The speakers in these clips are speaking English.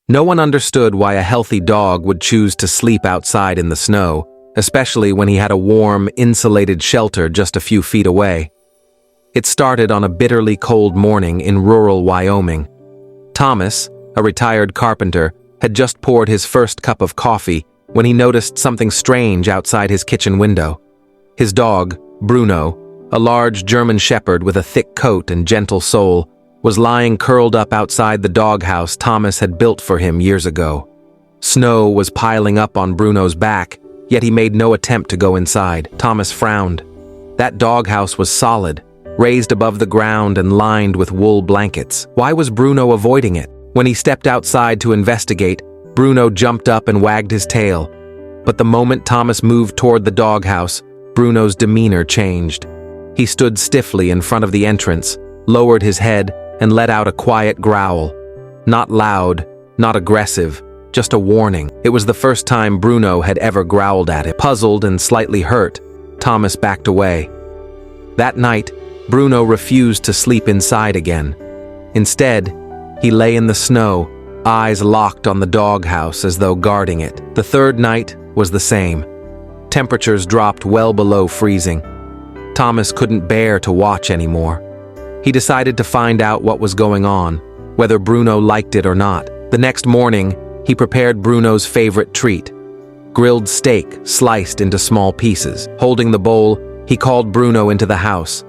No one understood why a healthy dog would choose to sleep outside in the snow, especially when he had a warm, insulated shelter just a few feet away. It started on a bitterly cold morning in rural Wyoming. Thomas, a retired carpenter, had just poured his first cup of coffee when he noticed something strange outside his kitchen window. His dog, Bruno, a large German shepherd with a thick coat and gentle soul, was lying curled up outside the doghouse Thomas had built for him years ago. Snow was piling up on Bruno's back, yet he made no attempt to go inside. Thomas frowned. That doghouse was solid, raised above the ground and lined with wool blankets. Why was Bruno avoiding it? When he stepped outside to investigate, Bruno jumped up and wagged his tail. But the moment Thomas moved toward the doghouse, Bruno's demeanor changed. He stood stiffly in front of the entrance, lowered his head, and let out a quiet growl. Not loud, not aggressive, just a warning. It was the first time Bruno had ever growled at him. Puzzled and slightly hurt, Thomas backed away. That night, Bruno refused to sleep inside again. Instead, he lay in the snow, eyes locked on the doghouse as though guarding it. The third night was the same. Temperatures dropped well below freezing. Thomas couldn't bear to watch anymore. He decided to find out what was going on, whether Bruno liked it or not. The next morning, he prepared Bruno's favorite treat, grilled steak sliced into small pieces. Holding the bowl, he called Bruno into the house.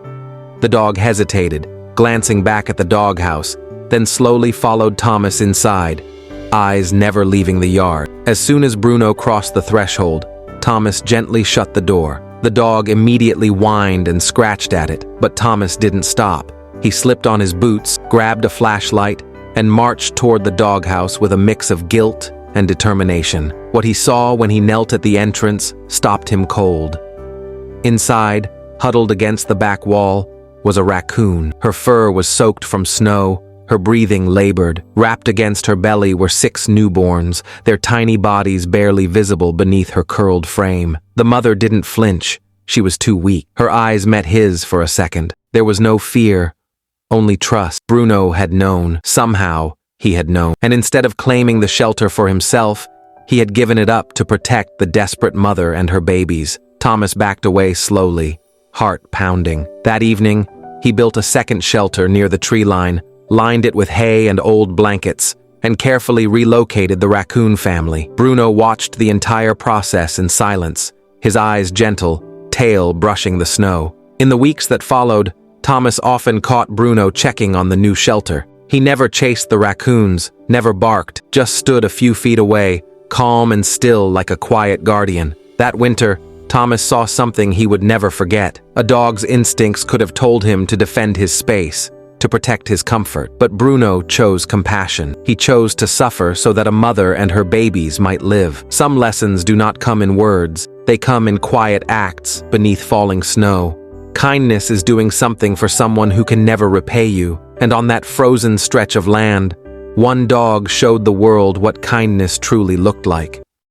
The dog hesitated, glancing back at the doghouse, then slowly followed Thomas inside, eyes never leaving the yard. As soon as Bruno crossed the threshold, Thomas gently shut the door. The dog immediately whined and scratched at it, but Thomas didn't stop. He slipped on his boots, grabbed a flashlight, and marched toward the doghouse with a mix of guilt and determination. What he saw when he knelt at the entrance stopped him cold. Inside, huddled against the back wall, was a raccoon. Her fur was soaked from snow, her breathing labored. Wrapped against her belly were 6 newborns, their tiny bodies barely visible beneath her curled frame. The mother didn't flinch. She was too weak. Her eyes met his for a second. There was no fear, only trust. Bruno had known. Somehow, he had known. And instead of claiming the shelter for himself, he had given it up to protect the desperate mother and her babies. Thomas backed away slowly, heart pounding. That evening, he built a second shelter near the tree line, lined it with hay and old blankets, and carefully relocated the raccoon family. Bruno watched the entire process in silence, his eyes gentle, tail brushing the snow. In the weeks that followed, Thomas often caught Bruno checking on the new shelter. He never chased the raccoons, never barked, just stood a few feet away, calm and still like a quiet guardian. That winter, Thomas saw something he would never forget. A dog's instincts could have told him to defend his space, to protect his comfort. But Bruno chose compassion. He chose to suffer so that a mother and her babies might live. Some lessons do not come in words. They come in quiet acts beneath falling snow. Kindness is doing something for someone who can never repay you. And on that frozen stretch of land, one dog showed the world what kindness truly looked like.